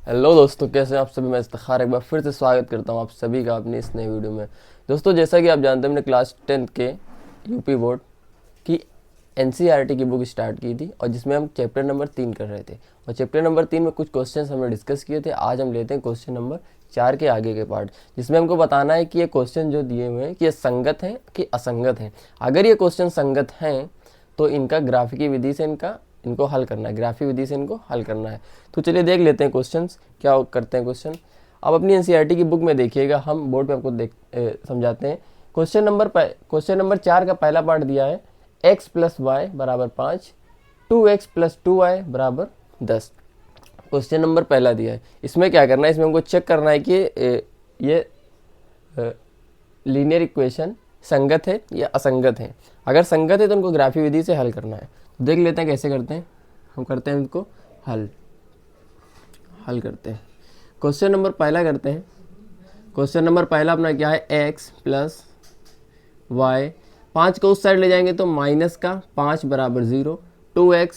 Hello दोस्तों, कैसे हैं आप सभी। मैं इफ्तिखार एक बार फिर से स्वागत करता हूं आप सभी का अपनी इस नई वीडियो में। दोस्तों, जैसा कि आप जानते हैं, हमने क्लास 10th के यूपी बोर्ड की एनसीईआरटी की बुक स्टार्ट की थी और जिसमें हम चैप्टर नंबर 3 कर रहे थे। और चैप्टर नंबर 3 में कुछ क्वेश्चन हमने डिस्कस किए थे। आज हम लेते हैं क्वेश्चन नंबर 4 के आगे के पार्ट, जिसमें हमको बताना है कि ये क्वेश्चन जो दिए हुए हैं कि ये संगत हैं कि असंगत हैं। अगर ये क्वेश्चन संगत हैं तो इनका ग्राफिकी विधि से इनको हल करना है, ग्राफी विधि से इनको हल करना है। तो चलिए देख लेते हैं क्वेश्चंस क्या करते हैं क्वेश्चन। अब अपनी एनसीईआरटी की बुक में देखिएगा, हम बोर्ड पे आपको समझाते हैं। क्वेश्चन नंबर 4 का पहला पार्ट दिया है x प्लस वाई बराबर 5, 2x प्लस 2y बराबर 10। क्वेश्चन नंबर पहला दिया है। इसमें क्या करना है, इसमें हमको चेक करना है कि ये लीनियर इक्वेशन संगत है या असंगत है। अगर संगत है तो उनको ग्राफी विधि से हल करना है। तो देख लेते हैं कैसे करते हैं। हम करते हैं इनको हल करते हैं। क्वेश्चन नंबर पहला करते हैं। क्वेश्चन नंबर पहला अपना क्या है, x प्लस वाई, 5 को उस साइड ले जाएंगे तो माइनस का 5 बराबर 0, 2x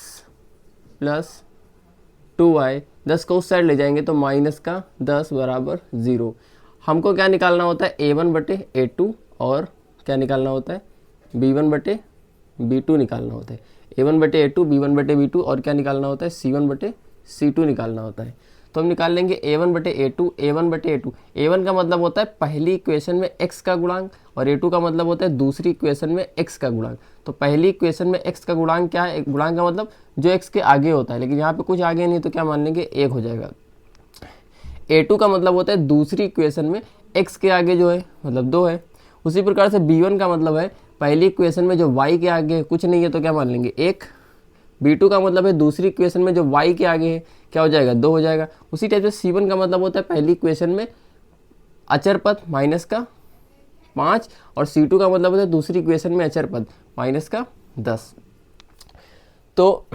प्लस 2y, 10 को उस साइड ले जाएंगे तो माइनस का 10 बराबर 0। हमको क्या निकालना होता है, a1/a2 और क्या निकालना होता है, b1/b2 निकालना होता है। a1/a2, b1/b2 और क्या निकालना होता है, c1/c2 निकालना होता है। तो हम निकाल लेंगे a1/a2, a1/a2। a1 का मतलब होता है पहली इक्वेशन में x का गुणांक और a2 का मतलब होता है दूसरी इक्वेशन में x का गुणांक। तो पहली इक्वेशन में x का गुणांक क्या है, गुणांक का मतलब जो x के आगे होता है, लेकिन यहाँ पे कुछ आगे नहीं तो क्या मान लेंगे, 1 हो जाएगा। a2 का मतलब होता है दूसरी इक्वेशन में x के आगे जो है मतलब 2 है। उसी प्रकार से b1 का मतलब है पहली इक्वेशन में जो y के आगे कुछ नहीं है तो क्या मान लेंगे, 1। b2 का मतलब है दूसरी इक्वेशन में जो y के आगे है क्या हो जाएगा, 2 हो जाएगा। उसी टाइप से c1 का मतलब होता है पहली इक्वेशन में अचर पद माइनस का 5 और c2 का मतलब होता है दूसरी इक्वेशन में अचर पद माइनस का 10। तो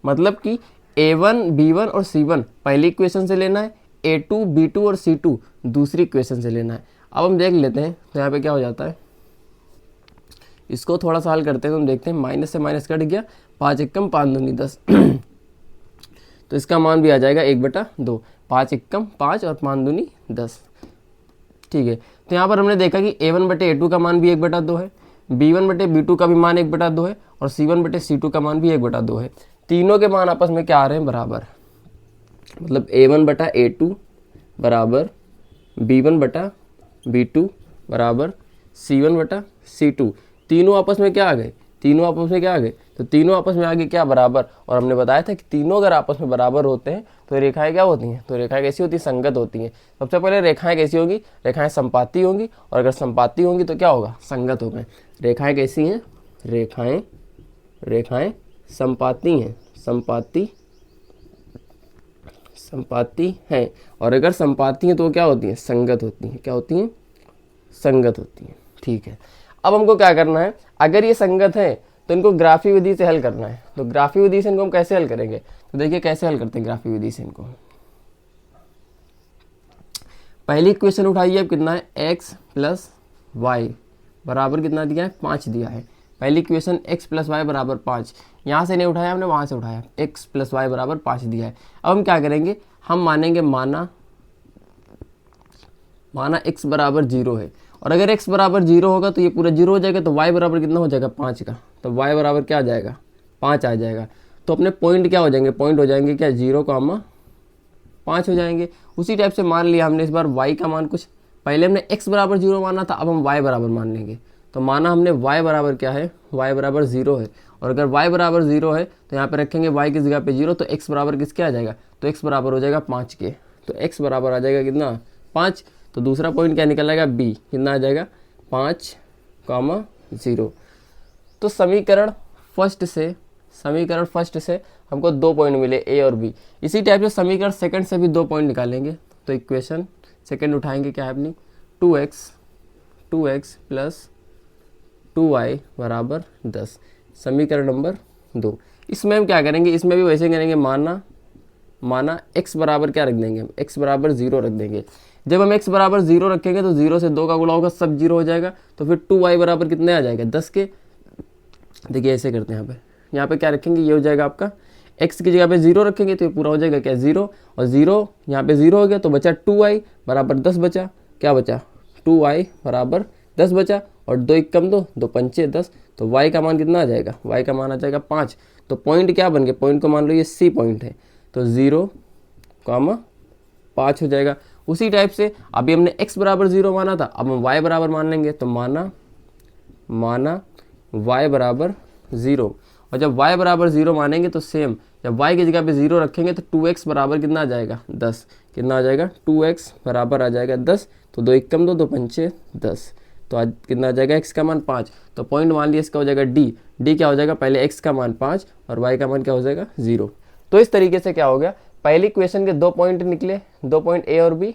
मतलब कि a1, b1 और c1 पहली इक्वेशन से लेना है, a2, b2 और c2 दूसरी इक्वेशन से लेना है। अब हम देख लेते हैं तो यहाँ पे क्या हो जाता है, इसको थोड़ा सा हल करते हैं तो हम देखते हैं माइनस से माइनस कट गया, 5 एकम 5 दूनी 10 तो इसका मान भी आ जाएगा 1/2, 5 एकम 5 और 5 दूनी 10। ठीक है, तो यहाँ पर हमने देखा कि a1/a2 का मान भी 1/2 है, b1/b2 का भी मान 1/2 है और c1/c2 का मान भी 1/2 है। तीनों के मान आपस में क्या आ रहे हैं, बराबर। मतलब a1/a2 बराबर b1/b2 बराबर c1/c2। तीनों आपस में क्या आ गए, तीनों आपस में क्या आ गए, तो तीनों आपस में आगे क्या, बराबर। और हमने बताया था कि तीनों अगर आपस में बराबर होते हैं तो रेखाएं क्या होती हैं, तो रेखाएं कैसी होती हैं, संगत होती हैं। सबसे पहले रेखाएं कैसी होंगी, रेखाएं संपाती होंगी, और अगर संपाती होंगी तो क्या होगा, संगत होगा। रेखाएं कैसी हैं, रेखाएं संपाती हैं, संपाती हैं। और अगर संपाती हैं तो क्या होती हैं, संगत होती हैं। क्या होती हैं, संगत होती हैं। ठीक है, अब हमको क्या करना है, अगर ये संगत है तो इनको ग्राफी विधि से हल करना है। तो ग्राफी विधि से इनको हम कैसे हल करेंगे, तो देखिए कैसे हल करते हैं ग्राफी विधि से इनको। पहली इक्वेशन उठाइए, अब कितना है, x प्लस वाई बराबर कितना दिया है, 5 दिया है। पहली इक्वेशन x प्लस वाई बराबर 5, यहाँ से नहीं उठाया हमने, वहाँ से उठाया, x प्लस वाई बराबर 5 दिया है। अब हम क्या करेंगे, हम मानेंगे माना x बराबर 0 है। और अगर x बराबर 0 होगा तो ये पूरा 0 हो जाएगा, तो y बराबर कितना हो जाएगा, 5 का। तो y बराबर क्या आ जाएगा, 5 आ जाएगा। तो अपने पॉइंट क्या हो जाएंगे, पॉइंट हो जाएंगे क्या, 0,5 हो जाएंगे। उसी टाइप से मान लिया हमने इस बार y का मान कुछ, पहले हमने x बराबर 0 माना था, अब हम y बराबर मान लेंगे। तो माना हमने y बराबर क्या है, y बराबर 0 है। और अगर y बराबर 0 है तो यहाँ पे रखेंगे y की जगह पे 0, तो x बराबर किसके आ जाएगा, तो x बराबर हो जाएगा 5 के। तो x बराबर आ जाएगा कितना, 5। तो दूसरा पॉइंट क्या निकल आएगा, b कितना आ जाएगा, 5,0। तो समीकरण फर्स्ट से हमको 2 पॉइंट मिले, a और b। इसी टाइप से समीकरण सेकंड से भी 2 पॉइंट निकालेंगे। तो इक्वेशन सेकंड उठाएंगे, क्या है अपनी, 2x प्लस 2y बराबर 10, समीकरण नंबर 2। इसमें हम क्या करेंगे, इसमें भी वैसे करेंगे, माना x बराबर क्या रख देंगे, x बराबर 0 रख देंगे। जब हम x बराबर 0 रखेंगे तो 0 से 2 का गुणा होगा, सब 0 हो जाएगा। तो फिर 2y बराबर कितने आ जाएगा, 10 के। देखिए ऐसे करते हैं, यहाँ पे क्या रखेंगे, ये हो जाएगा आपका x की जगह पे 0 रखेंगे तो ये पूरा हो जाएगा क्या 0, और 0 यहाँ पे 0 हो गया तो बचा 2y बराबर 10 बचा, क्या बचा 2y बराबर 10 बचा, और 2 एक कम 2, 2 पंचे 10, तो y का मान कितना आ जाएगा, y का मान आ जाएगा 5। तो पॉइंट क्या बन गया, पॉइंट को मान लो ये C पॉइंट है, तो 0, 5 हो जाएगा। उसी टाइप से अभी हमने x बराबर 0 माना था, अब हम y बराबर मान लेंगे, तो माना y बराबर 0, और जब y बराबर 0 मानेंगे तो सेम जब y की जगह पे 0 रखेंगे तो 2x बराबर कितना आ जाएगा 10, कितना आ जाएगा 2x बराबर आ जाएगा 10, तो 2 एक कम 2, 2 पंचे 10, तो आज कितना आ जाएगा x का मान 5। तो पॉइंट मान लिया इसका हो जाएगा d क्या हो जाएगा, पहले x का मान 5 और y का मान क्या हो जाएगा 0। तो इस तरीके से क्या हो गया, पहली क्वेश्चन के 2 पॉइंट निकले, 2 पॉइंट a और b।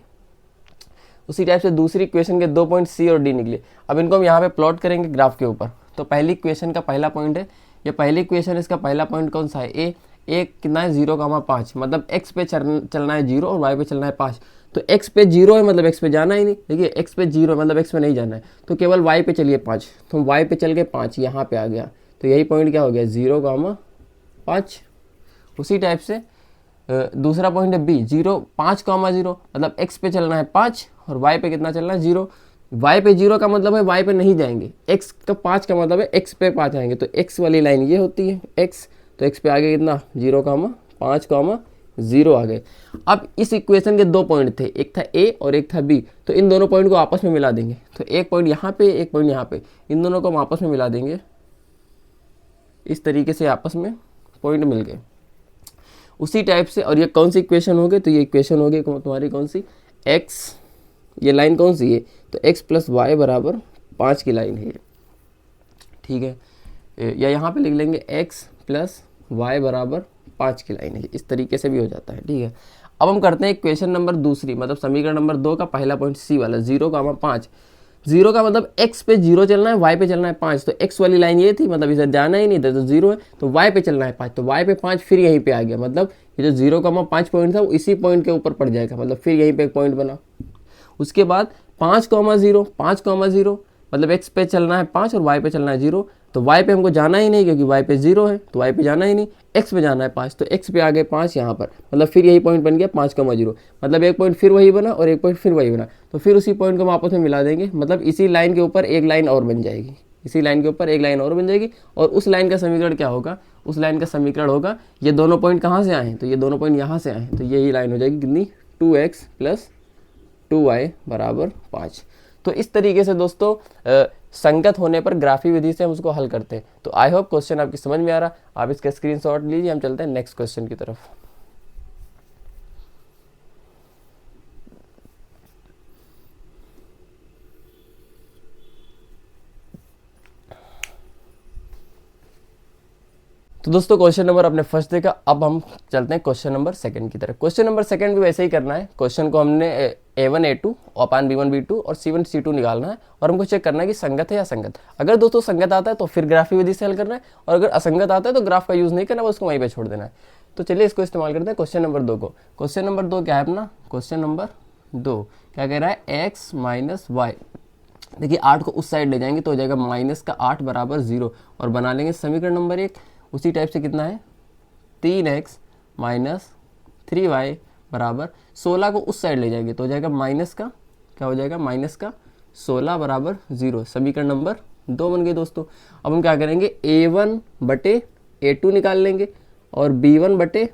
उसी टाइप से दूसरी क्वेश्चन के 2 पॉइंट c और d निकले। अब इनको हम यहाँ पे प्लॉट करेंगे ग्राफ के ऊपर। तो पहली क्वेश्चन का पहला पॉइंट है, ये पहली क्वेश्चन इसका पहला पॉइंट कौन सा है, a कितना है 0,5, मतलब x पे चलना है 0 और y पे चलना है 5। तो x पे 0 है मतलब x पे जाना ही नहीं, देखिए x पे 0 है मतलब x पे नहीं जाना है, तो केवल y पे चलिए 5, तो हम y पे चल के 5 यहाँ पे आ गया, तो यही पॉइंट क्या हो गया 0,5। उसी टाइप से दूसरा पॉइंट है b 5,0 मतलब x पे चलना है 5 और y पे कितना चलना है 0। y पे 0 का मतलब है y पे नहीं जाएंगे, x का 5 का मतलब है x पे 5 आएंगे, तो x वाली लाइन ये होती है x, तो x पे आगे कितना 0,5,0 आ गए। अब इस इक्वेशन के 2 पॉइंट थे, एक था a और एक था b, तो इन दोनों पॉइंट को आपस में मिला देंगे, तो एक पॉइंट यहाँ पे एक पॉइंट यहाँ पे, इन दोनों को हम आपस में मिला देंगे, इस तरीके से आपस में पॉइंट मिल गए। उसी टाइप से, और ये कौन सी इक्वेशन हो गई, तो ये इक्वेशन हो गई तुम्हारी कौन सी x, ये लाइन कौन सी है, तो x प्लस वाई बराबर 5 की लाइन है, ठीक है, या यहाँ पे लिख लेंगे x प्लस वाई बराबर 5 की लाइन है, इस तरीके से भी हो जाता है, ठीक है। अब हम करते हैं इक्वेशन नंबर दूसरी, मतलब समीकरण नंबर 2 का पहला पॉइंट c वाला 0,5, 0 का मतलब x पे 0 चलना है, y पे चलना है 5, तो x वाली लाइन ये थी, मतलब इधर जाना ही नहीं था, तो 0 है, तो y पे चलना है 5, तो y पे 5 फिर यहीं पे आ गया, मतलब ये जो 0,5 पॉइंट था वो इसी पॉइंट के ऊपर पड़ जाएगा, मतलब फिर यहीं पे एक पॉइंट बना। उसके बाद 5,0 मतलब x पे चलना है 5 और y पे चलना है 0, तो y पे हमको जाना ही नहीं क्योंकि y पे 0 है, तो y पे जाना ही नहीं, x पे जाना है 5, तो x पे आ गए 5 यहाँ पर, मतलब फिर यही पॉइंट बन गया 5,0, मतलब एक पॉइंट फिर वही बना और एक पॉइंट फिर वही बना, तो फिर उसी पॉइंट को हम आपस में मिला देंगे, मतलब इसी लाइन के ऊपर एक लाइन और बन जाएगी, इसी लाइन के ऊपर एक लाइन और बन जाएगी, और उस लाइन का समीकरण क्या होगा, उस लाइन का समीकरण होगा, ये दोनों पॉइंट कहाँ से आए हैं, तो ये दोनों पॉइंट यहाँ से आए हैं, तो यही लाइन हो जाएगी कितनी 2x प्लस 2y बराबर 5। तो इस तरीके से दोस्तों संगत होने पर ग्राफी विधि से हम उसको हल करते हैं। तो आई होप क्वेश्चन आपकी समझ में आ रहा, आप इसका स्क्रीनशॉट लीजिए, हम चलते हैं नेक्स्ट क्वेश्चन की तरफ। तो दोस्तों क्वेश्चन नंबर अपने फर्स्ट देखा, अब हम चलते हैं क्वेश्चन नंबर सेकंड की तरफ। क्वेश्चन नंबर सेकंड भी वैसे ही करना है, क्वेश्चन को हमने a1 a2 अपान b1 b2 और c1 c2 निकालना है, और हमको चेक करना है कि संगत है या असंगत। अगर दोस्तों संगत आता है तो फिर ग्राफी विधि से हल करना है, और अगर असंगत आता है तो ग्राफ का यूज नहीं करना, उसको वहीं पर छोड़ देना है। तो चलिए इसको इस्तेमाल करते हैं क्वेश्चन नंबर 2 को। क्वेश्चन नंबर 2 क्या है अपना, क्वेश्चन नंबर 2 क्या कह रहा है, x माइनस वाई, देखिए 8 को उस साइड ले जाएंगे तो हो जाएगा माइनस का 8 बराबर 0, और बना लेंगे समीकरण नंबर 1। उसी टाइप से कितना है 3x माइनस 3y बराबर 16 को उस साइड ले जाएंगे तो हो जाएगा माइनस का, क्या हो जाएगा माइनस का 16 बराबर 0, समीकरण नंबर 2 बन गए दोस्तों। अब हम क्या करेंगे, a1 बटे a2 निकाल लेंगे, और b1 बटे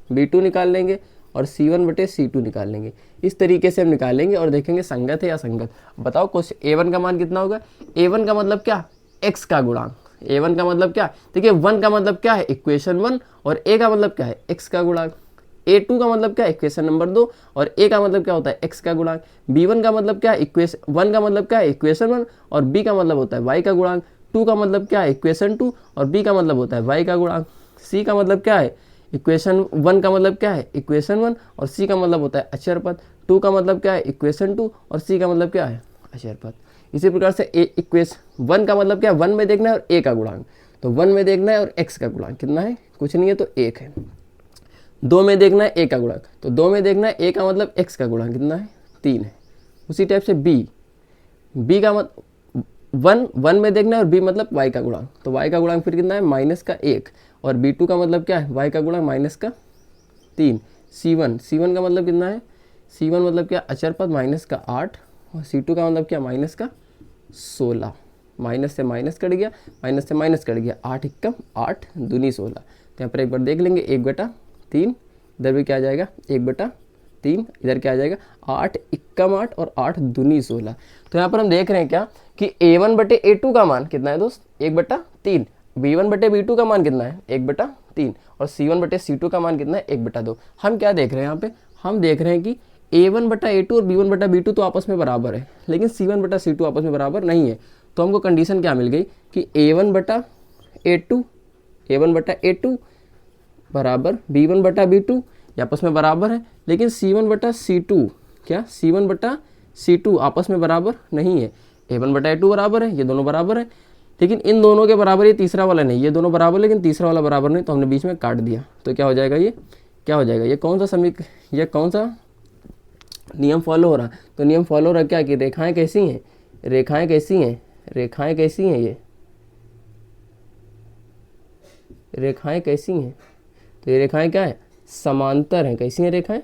b2 निकाल लेंगे, और c1 बटे c2 निकाल लेंगे। इस तरीके से हम निकालेंगे और देखेंगे संगत है या असंगत। बताओ क्वेश्चन a1 का मान कितना होगा, a1 का मतलब क्या, x का गुणांक, a1 का मतलब क्या, देखिए 1 का मतलब क्या है इक्वेशन 1, और a का मतलब क्या है x का गुणांक, a2 का मतलब क्या है इक्वेशन नंबर 2, और a का मतलब क्या होता है x का गुणांक, b1 का मतलब क्या है इक्वेशन 1 का मतलब क्या है इक्वेशन 1, और b का मतलब होता है y का गुणांक, 2 का मतलब क्या है इक्वेशन 2, और b का मतलब होता है y का गुणांक, c का मतलब क्या है इक्वेशन 1 का मतलब क्या है इक्वेशन 1, और c का मतलब होता है अचर पद, 2 का मतलब क्या है इक्वेशन 2, और c का मतलब क्या है अचर पद। इसी प्रकार से इक्वेशन 1 का मतलब क्या है, 1 में देखना है और a का गुणांक, तो 1 में देखना है और x का गुणांक कितना है, कुछ नहीं है तो 1 है। 2 में देखना है a का गुणांक, तो 2 में देखना है a का मतलब x का गुणांक कितना है 3 है। उसी टाइप से b का मतलब 1 में देखना है और b मतलब y का गुणांक, तो y का गुणांक फिर कितना है -1, और B2 का मतलब क्या है, y का गुणा माइनस का 3। C1 का मतलब कितना है, C1 मतलब क्या, अचर पद माइनस का 8, और C2 का मतलब क्या, माइनस का 16। माइनस से माइनस कट गया, माइनस से माइनस कट गया, 8 एकम 8 दूनी 16। तो यहाँ पर एक बार देख लेंगे, 1/3, इधर भी क्या आ जाएगा 1/3, इधर क्या आ जाएगा 8 एकम 8 और 8 दूनी 16। तो यहाँ पर हम देख रहे हैं क्या कि A1/A2 का मान कितना है दोस्त, 1/3, B1/B2 का मान कितना है 1/3, और C1/C2 का मान कितना है 1/2। हम क्या देख रहे हैं यहाँ पे, हम देख रहे हैं कि A1/A2 और B1/B2 तो आपस में बराबर है, लेकिन C1/C2 आपस में बराबर नहीं है। तो हमको कंडीशन क्या मिल गई कि A1/A2 बराबर B1/B2 आपस में बराबर है, लेकिन C1/C2 क्या, C1/C2 आपस में बराबर नहीं है। A1/A2 बराबर है, ये दोनों बराबर है, लेकिन इन दोनों के बराबर ये तीसरा वाला नहीं, ये दोनों बराबर लेकिन तीसरा वाला बराबर नहीं, तो हमने बीच में काट दिया। तो क्या हो जाएगा, ये क्या हो जाएगा, ये कौन सा ये कौन सा नियम फॉलो हो रहा है। तो नियम फॉलो हो रहा है क्या कि रेखाएं कैसी हैं, रेखाएं कैसी हैं, रेखाएं कैसी हैं, ये रेखाएं कैसी हैं, तो ये रेखाएं क्या है, समांतर हैं। कैसी हैं रेखाएं,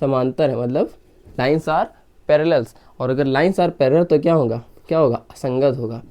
समांतर है, मतलब लाइन्स आर पैरेलल्स। और अगर लाइन्स आर पैरेलल तो क्या होगा, क्या होगा, असंगत होगा,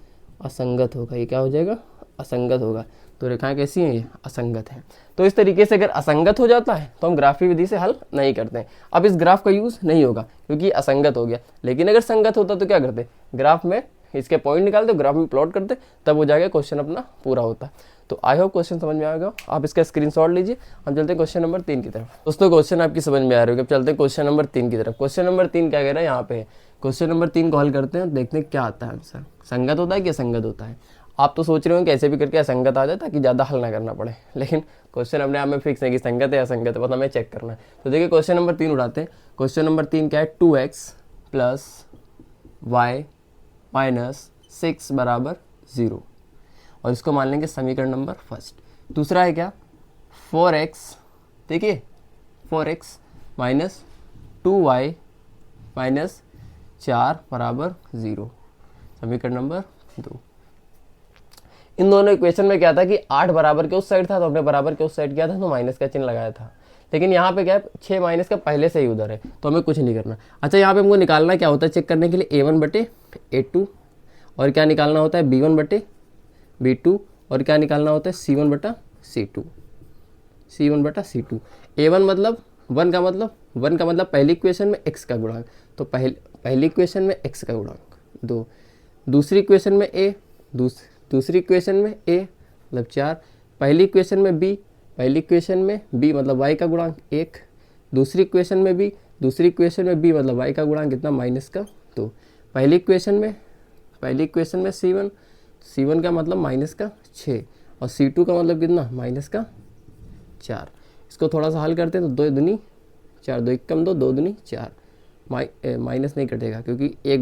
असंगत होगा, ये क्या हो जाएगा, असंगत होगा। तो रेखाएं कैसी हैं, ये असंगत हैं। तो इस तरीके से अगर असंगत हो जाता है तो हम ग्राफी विधि से हल नहीं करते हैं। अब इस ग्राफ का यूज़ नहीं होगा क्योंकि असंगत हो गया, लेकिन अगर संगत होता तो क्या करते, ग्राफ में इसके पॉइंट निकालते, ग्राफ में प्लॉट करते, तब हो जाएगा, क्वेश्चन अपना पूरा होता। तो आई होप क्वेश्चन समझ में आएगा, आप इसका स्क्रीनशॉट लीजिए। हम चलते हैं क्वेश्चन नंबर 3 की तरफ। दोस्तों क्वेश्चन आपकी समझ में आ रही होगी, अब चलते हैं क्वेश्चन नंबर 3 की तरफ। क्वेश्चन नंबर 3 क्या कह रहा है यहाँ पे, क्वेश्चन नंबर 3 को हल करते हैं, देखते हैं क्या आता है आंसर। संगत होता है कि असंगत होता है। आप तो सोच रहे हो कैसे भी करके असंगत आ जाए ताकि ज़्यादा हल ना करना पड़े, लेकिन क्वेश्चन अपने आप में फिक्स है कि संगत है असंगत है, बस हमें चेक करना है। तो देखिए क्वेश्चन नंबर 3 उठाते हैं। क्वेश्चन नंबर 3 क्या है, 2x + y - 6 = 0, और इसको मान लेंगे समीकरण नंबर फर्स्ट। दूसरा है क्या, 4x, देखिए 4x - 2y - 4 = 0, समीकरण नंबर 2। इन दोनों इक्वेशन में क्या था कि 8 बराबर के उस साइड था, तो हमने बराबर के उस साइड किया था, तो माइनस का चिन्ह लगाया था। लेकिन यहाँ पे क्या है, 6 माइनस का पहले से ही उधर है, तो हमें कुछ नहीं करना। अच्छा, यहाँ पे हमको निकालना क्या होता है चेक करने के लिए, A1/A2, और क्या निकालना होता है B1/B2, और क्या निकालना होता है C1/C2। A1 मतलब 1 का मतलब पहली इक्वेशन में x का गुणांक, तो पहली इक्वेशन में x का गुणांक 2, दूसरी इक्वेशन में a, दूसरी इक्वेशन में a मतलब 4, पहली इक्वेशन में b मतलब y का गुणांक 1, दूसरी इक्वेशन में b मतलब y का गुणांक कितना -2, पहली इक्वेशन में C1 का मतलब -6, और C2 का मतलब कितना -4। इसको थोड़ा सा हल करते हैं तो 2 दूनी 4, 2 एकम 2, 2 दूनी 4, माइनस नहीं कटेगा क्योंकि एक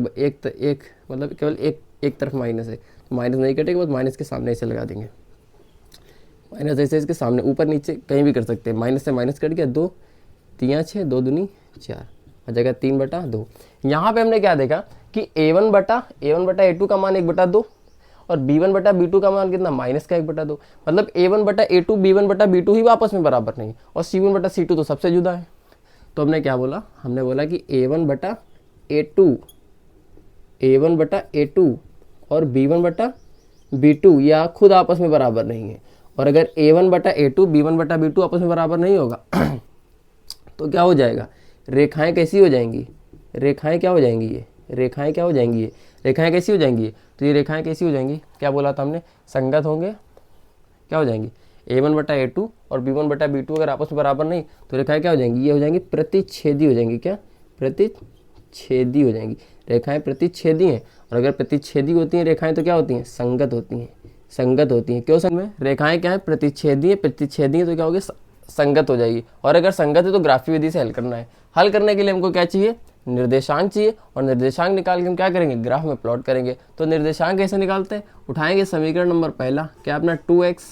मतलब केवल एक तरफ माइनस है, तो माइनस नहीं कटेगा, बस माइनस के सामने ऐसे लगा देंगे, माइनस ऐसे इसके सामने, ऊपर नीचे कहीं भी कर सकते हैं। माइनस से माइनस कट गया, 2 3 6, 2 दूनी 4, आ जाएगा 3/2। यहाँ पे हमने क्या देखा कि A1/A2 का मान 1/2, और B1/B2 का मान कितना -1/2, मतलब A1/A2 B1/B2 ही आपस में बराबर नहीं, और C1/C2 तो सबसे जुदा है। तो हमने क्या बोला, हमने बोला कि A1/A2 और B1/B2 या खुद आपस में बराबर नहीं है, और अगर A1/A2 B1/B2 आपस में बराबर नहीं होगा तो क्या हो जाएगा, रेखाएं कैसी हो जाएंगी, रेखाएं क्या हो जाएंगी, ये रेखाएं क्या हो जाएंगी, ये रेखाएं कैसी हो जाएंगी, तो ये रेखाएं कैसी हो जाएंगी, क्या बोला था हमने, संगत होंगे, क्या हो जाएंगी, A1/A2 और B1/B2 अगर आपस में बराबर नहीं तो रेखाएं क्या हो जाएंगी, ये हो जाएंगी प्रतिच्छेदी हो जाएंगी, क्या प्रतिच्छेदी हो जाएंगी, रेखाएं प्रतिच्छेदी हैं, और अगर प्रतिच्छेदी होती हैं रेखाएं तो क्या होती हैं, संगत होती हैं, संगत होती हैं। क्यों संगत में, रेखाएं क्या है, प्रतिच्छेदी है, तो क्या होगी, संगत हो जाएगी। और अगर संगत है तो ग्राफी विधि से हल करना है। हल करने के लिए हमको क्या चाहिए, निर्देशांक चाहिए, और निर्देशांक निकाल के हम क्या करेंगे, ग्राफ में प्लॉट करेंगे। तो निर्देशांक कैसे निकालते हैं, उठाएंगे समीकरण नंबर पहला, क्या अपना 2x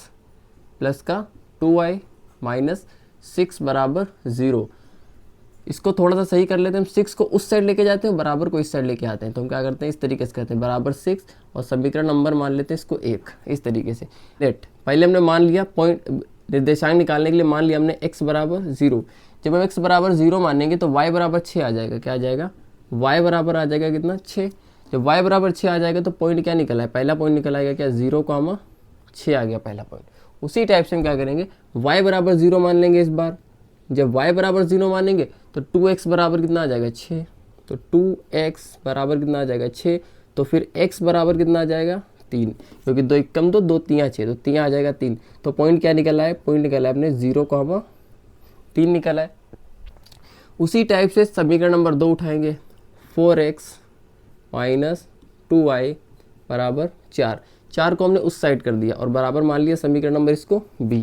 प्लस का 2y माइनस 6 = 0। इसको थोड़ा सा सही कर लेते हैं, हम 6 को उस साइड लेके जाते हैं, बराबर को इस साइड लेके आते हैं। तो हम क्या करते हैं, इस तरीके से करते हैं, बराबर 6 और समीकरण नंबर मान लेते हैं इसको 1, इस तरीके से। लेट पहले हमने मान लिया पॉइंट निर्देशांक निकालने के लिए मान लिया हमने x बराबर 0। जब हम x बराबर 0 मानेंगे तो y बराबर 6 आ जाएगा। क्या आ जाएगा? y बराबर आ जाएगा कितना? 6। जब y बराबर 6 आ जाएगा तो पॉइंट क्या निकला है? पहला पॉइंट निकल आएगा क्या? 0,6 आ गया पहला पॉइंट। उसी टाइप से हम क्या करेंगे, y बराबर 0 मान लेंगे इस बार। जब y बराबर 0 मानेंगे तो 2x बराबर कितना आ जाएगा? 6। तो 2x बराबर कितना आ जाएगा? 6। तो फिर x बराबर कितना आ जाएगा? 3, क्योंकि 2 1 कम 2, 2 3 6, तो 3 आ जाएगा 3। तो पॉइंट क्या निकला है? पॉइंट निकला है अपने 0,3 निकला है। उसी टाइप से समीकरण नंबर 2 उठाएंगे, 4x माइनस 2y बराबर 4। 4 को हमने उस साइड कर दिया और बराबर मान लिया समीकरण नंबर इसको b।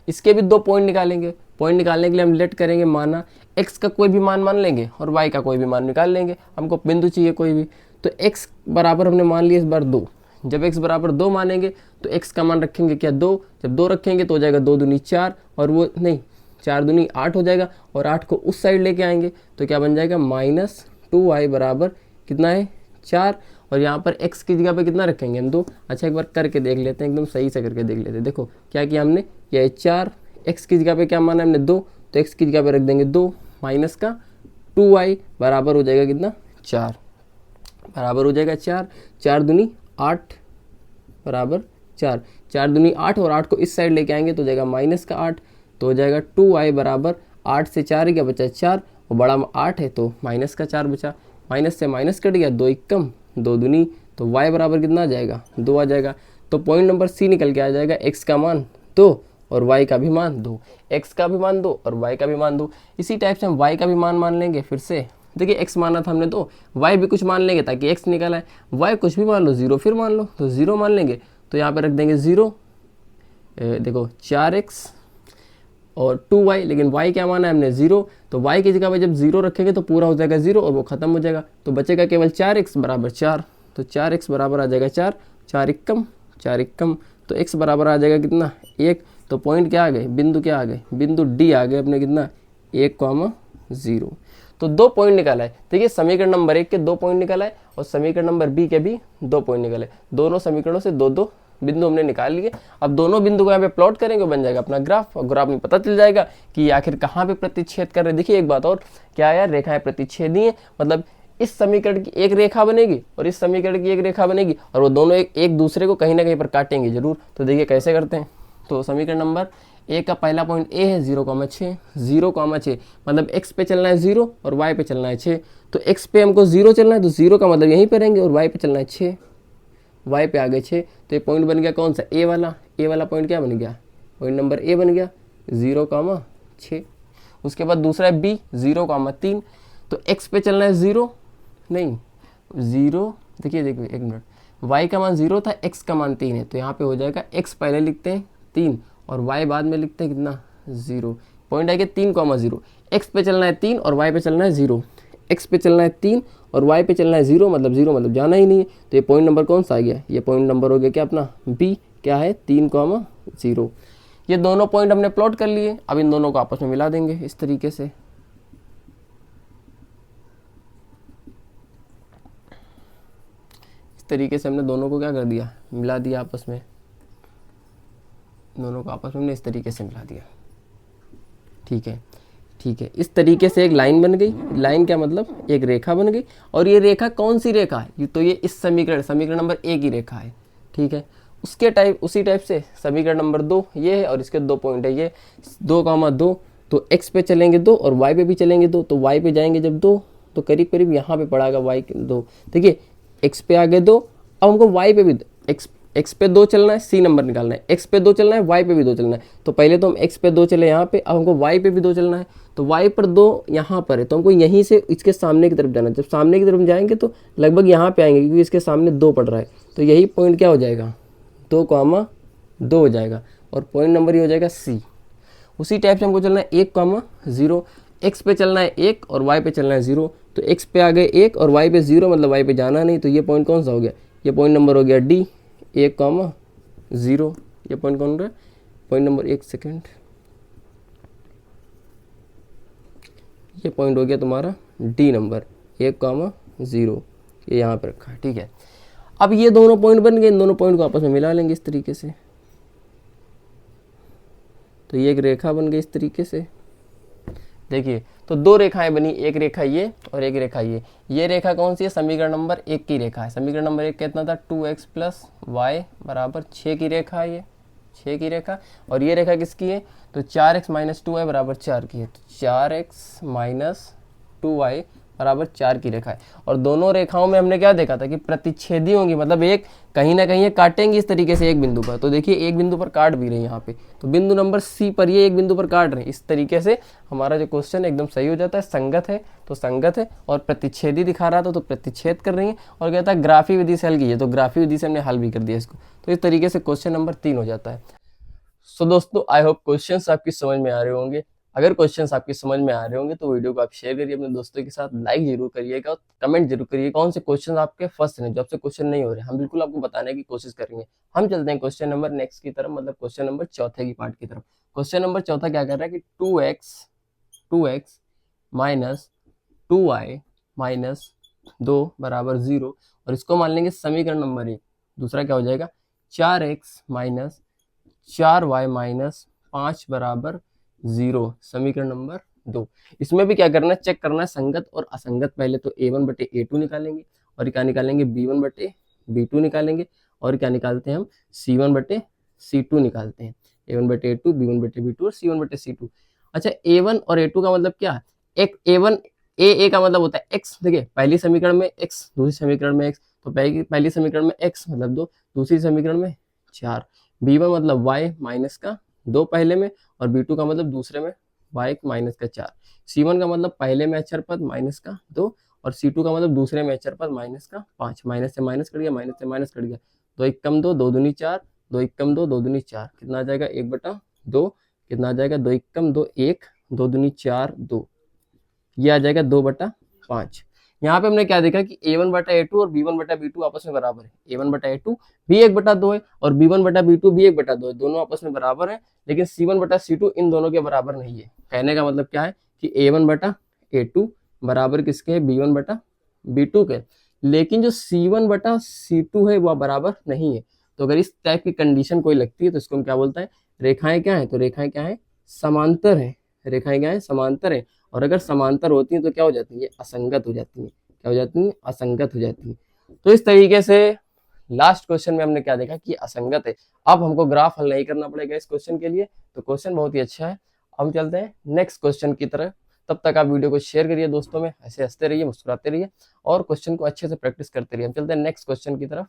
इसके भी 2 पॉइंट निकालेंगे। पॉइंट निकालने के लिए हम लेट करेंगे, माना x का कोई भी मान मान लेंगे और y का कोई भी मान निकाल लेंगे। हमको बिंदु चाहिए कोई भी, तो x बराबर हमने मान लिया इस बार 2। जब x बराबर 2 मानेंगे तो x का मान रखेंगे क्या? 2। जब 2 रखेंगे तो हो जाएगा 2 दूनी 4, और वो नहीं 4 दूनी 8 हो जाएगा, और 8 को उस साइड लेके आएंगे तो क्या बन जाएगा? माइनस 2y बराबर कितना है? 4। और यहाँ पर x की जगह पे कितना रखेंगे हम? 2। अच्छा एक बार करके देख लेते हैं, एकदम सही से करके देख लेते हैं। देखो क्या किया हमने, यह 4, x की जगह पे क्या माना हमने? 2, तो x की जगह पे रख देंगे 2 माइनस का 2y बराबर हो जाएगा कितना? 4। बराबर हो जाएगा 4। 4 दूनी 8 बराबर 4। 4 दूनी 8, और 8 को इस साइड लेके आएंगे तो हो जाएगा माइनस का 8, तो हो जाएगा 2y बराबर 8 से 4 क्या बचा? 4, और बड़ा 8 है तो माइनस का 4 बचा। माइनस से माइनस कट गया, 2 1 कम 2 दूनी, तो y बराबर कितना आ जाएगा? 2 आ जाएगा। तो पॉइंट नंबर सी निकल के आ जाएगा, x का मान 2 और y का भी मान 2। x का भी मान 2 और y का भी मान 2। इसी टाइप से हम y का भी मान लेंगे। फिर से देखिए x माना था हमने 2, y भी कुछ मान लेंगे ताकि x निकला है। y कुछ भी मान लो, 0 फिर मान लो, तो 0 मान लेंगे, तो यहाँ पे रख देंगे 0। देखो 4x और 2y, लेकिन y क्या माना है हमने? 0। तो y की जगह पे जब 0 रखेंगे तो पूरा हो जाएगा 0 और वो खत्म हो जाएगा, तो बचेगा केवल 4x बराबर 4। तो 4x बराबर आ जाएगा 4, 4 1 4 1, तो x बराबर आ जाएगा कितना? 1। तो पॉइंट क्या आ गए? बिंदु क्या आ गए? बिंदु d आ गए अपने कितना? 1,0। तो 2 पॉइंट निकाला है। देखिए समीकरण नंबर 1 के 2 पॉइंट निकाला है और समीकरण नंबर b के भी 2 पॉइंट निकाले। दोनों समीकरणों से 2-2 बिंदु हमने निकाल लिए। अब दोनों बिंदु को यहाँ पे प्लॉट करेंगे, बन जाएगा अपना ग्राफ, और ग्राफ में पता चल जाएगा कि आखिर कहाँ पे प्रतिच्छेद कर रहे हैं। देखिए एक बात और, क्या यार रेखाएं प्रतिच्छेदी हैं, मतलब इस समीकरण की एक रेखा बनेगी और इस समीकरण की एक रेखा बनेगी, और वो दोनों एक दूसरे को कहीं ना कहीं पर काटेंगे जरूर। तो देखिए कैसे करते हैं। तो समीकरण नंबर ए का पहला पॉइंट ए है 0,6, 0,6 मतलब x पे चलना है 0 और y पे चलना है 6। तो x पे हमको 0 चलना है तो 0 का मतलब यहीं पे रहेंगे, और y पे चलना है 6, y पे आ गए 6। तो ये पॉइंट बन गया कौन सा? ए वाला। ए वाला पॉइंट क्या बन गया? पॉइंट नंबर ए बन गया 0,6। उसके बाद दूसरा है बी 0,3। तो x पे चलना है 0 नहीं 0, देखिए एक मिनट, y का मान 0 था, x का मान 3 है, तो यहाँ पे हो जाएगा x पहले लिखते हैं 3 और y बाद में लिखते हैं कितना? 0। पॉइंट आएगा 3,0। x पे चलना है 3 और y पे चलना है 0। x पे चलना है 3 और y पे चलना है 0 मतलब जाना ही नहीं है। तो ये पॉइंट नंबर कौन सा आ गया? ये पॉइंट नंबर हो गया क्या अपना? b। क्या है? 3,0। ये दोनों पॉइंट हमने प्लॉट कर लिए। अब इन दोनों को आपस में मिला देंगे इस तरीके से। इस तरीके से हमने दोनों को क्या कर दिया? मिला दिया आपस में। दोनों को आपस में हमने इस तरीके से मिला दिया। ठीक है, ठीक है। इस तरीके से एक लाइन बन गई। लाइन क्या मतलब? एक रेखा बन गई। और ये रेखा कौन सी रेखा है? तो ये इस समीकरण नंबर ए की रेखा है। ठीक है, उसी टाइप से समीकरण नंबर 2 ये है और इसके 2 पॉइंट है, ये 2,2। तो x पे चलेंगे 2 और y पे भी चलेंगे 2। तो y पे जाएंगे जब 2 तो करीब करीब यहाँ पे पड़ागा y 2। देखिए x पे आ गए 2, अब हमको y पे भी x पे 2 चलना है, c नंबर निकालना है। x पे 2 चलना है, y पे भी 2 चलना है। तो पहले तो हम x पे 2 चले यहाँ पे, अब हमको y पे भी 2 चलना है। तो y पर 2 यहाँ पर है, तो हमको यहीं से इसके सामने की तरफ जाना है। जब सामने की तरफ जाएंगे तो लगभग यहाँ पे आएंगे, क्योंकि इसके सामने 2 पड़ रहा है। तो यही पॉइंट क्या हो जाएगा? 2,2 हो जाएगा, और पॉइंट नंबर ये हो जाएगा c। उसी टाइप से हमको चलना है 1,0। x पे चलना है 1 और y पे चलना है 0। तो x पे आ गए 1 और y पे 0 मतलब y पे जाना नहीं। तो ये पॉइंट कौन सा हो गया? ये पॉइंट नंबर हो गया d, 1,0। ये पॉइंट कौन रहा? पॉइंट नंबर 1 सेकेंड, ये पॉइंट हो गया तुम्हारा डी नंबर 1,0। ये यहाँ पर रखा है। ठीक है, अब ये दोनों पॉइंट बन गए। इन दोनों पॉइंट को आपस में मिला लेंगे इस तरीके से। तो ये एक रेखा बन गई इस तरीके से। देखिए तो दो रेखाएं बनी, एक रेखा ये और एक रेखा ये रेखा कौन सी है, समीकरण नंबर 1 की रेखा है। समीकरण नंबर 1 कितना था, 2x प्लस वाई बराबर 6 की रेखा है, ये 6 की रेखा। और ये रेखा किसकी है, तो 4x माइनस 2y बराबर 4 की है। तो 4x माइनस 2y बराबर 4 की रेखा है। और दोनों रेखाओं में हमने क्या देखा था कि प्रतिच्छेदी होंगी, मतलब एक कहीं ना कहीं ये काटेंगी इस तरीके से एक बिंदु पर। तो देखिए एक बिंदु पर काट भी रही है यहाँ पे, तो बिंदु नंबर सी पर ये एक बिंदु पर काट रहे हैं। इस तरीके से हमारा जो क्वेश्चन एकदम सही हो जाता है। संगत है तो संगत है, और प्रतिच्छेदी दिखा रहा था तो प्रतिच्छेद कर रही है। और कहता है ग्राफी विधि से हल कीजिए, तो ग्राफी विधि से हमने हल भी कर दिया इसको। तो इस तरीके से क्वेश्चन नंबर 3 हो जाता है। सो दोस्तों आई होप क्वेश्चंस आपकी समझ में आ रहे होंगे। अगर क्वेश्चंस आपकी समझ में आ रहे होंगे तो वीडियो को आप शेयर करिए अपने दोस्तों के साथ, लाइक जरूर करिएगा और कमेंट जरूर करिए कौन से क्वेश्चन आपके फर्स्ट हैं, जो आपसे क्वेश्चन नहीं हो रहे, हम बिल्कुल आपको बताने की कोशिश करेंगे। हम चलते हैं क्वेश्चन नंबर नेक्स्ट की तरफ, मतलब क्वेश्चन नंबर चौथे की पार्ट की तरफ। क्वेश्चन नंबर चौथा क्या कर रहा है कि 2x माइनस 2y माइनस 2 बराबर 0, और इसको मान लेंगे समीकरण नंबर 1। दूसरा क्या हो जाएगा, 4x माइनस 4y माइनस 5 बराबर 0, समीकरण नंबर 2। इसमें भी क्या करना है, चेक करना है संगत और असंगत। पहले तो a1 बटे a2 निकालेंगे, और क्या निकालेंगे, b1 बटे b2 निकालेंगे, और क्या निकालते हैं हम, c1 बटे c2 निकालते हैं। a1 बटे a2, b1 बटे b2 और c1 बटे c2। अच्छा a1 और a2 का मतलब क्या है, एक a1 a का मतलब होता है x। देखिए पहली समीकरण में x, दूसरी समीकरण में x, तो पहली समीकरण में x मतलब 2, दूसरी समीकरण में 4। b1 मतलब y माइनस का 2 पहले में, और b2 का मतलब दूसरे में y माइनस का 4। c1 का मतलब पहले में अक्षर पद माइनस का 2, और c2 का मतलब दूसरे में अक्षर पद माइनस का 5। माइनस से माइनस कट गया, माइनस से माइनस कट गया, 2 1 कम 2, 2 दूनी 4, 2 1 कम 2, 2 दूनी 4, कितना आ जाएगा 1 बटा 2, कितना आ जाएगा 2 1 कम 2 1, 2 दूनी 4 2, ये आ जाएगा 2 बटा 5। यहाँ पे हमने क्या देखा कि a1 बटा a2 और b1 बटा b2 आपस में बराबर है। a1 बटा a2 भी 1 बटा 2 है, और b1 बटा b2 भी 1 बटा 2 है, दोनों आपस में बराबर है। लेकिन c1 बटा c2 इन दोनों के बराबर नहीं है। कहने का मतलब क्या है कि a1 बटा a2 बराबर किसके है, b1 बटा b2 के, लेकिन जो c1 बटा c2 है वह बराबर नहीं है। तो अगर इस टाइप की कंडीशन कोई लगती है तो इसको हम क्या बोलते हैं, रेखाएं क्या है, तो रेखाएं क्या है, समांतर है। रेखाएं क्या है, समांतर है। और अगर समांतर होती हैं तो क्या हो जाती है, ये असंगत हो जाती हैं। क्या हो जाती हैं, असंगत हो जाती हैं। तो इस तरीके से लास्ट क्वेश्चन में हमने क्या देखा कि असंगत है। अब हमको ग्राफ हल नहीं करना पड़ेगा इस क्वेश्चन के लिए, तो क्वेश्चन बहुत ही अच्छा है। हम चलते हैं नेक्स्ट क्वेश्चन की तरफ। तब तक आप वीडियो को शेयर करिए दोस्तों में, ऐसे हंसते रहिए, मुस्कुराते रहिए, और क्वेश्चन को अच्छे से प्रैक्टिस करते रहिए। हम चलते हैं नेक्स्ट क्वेश्चन की तरफ।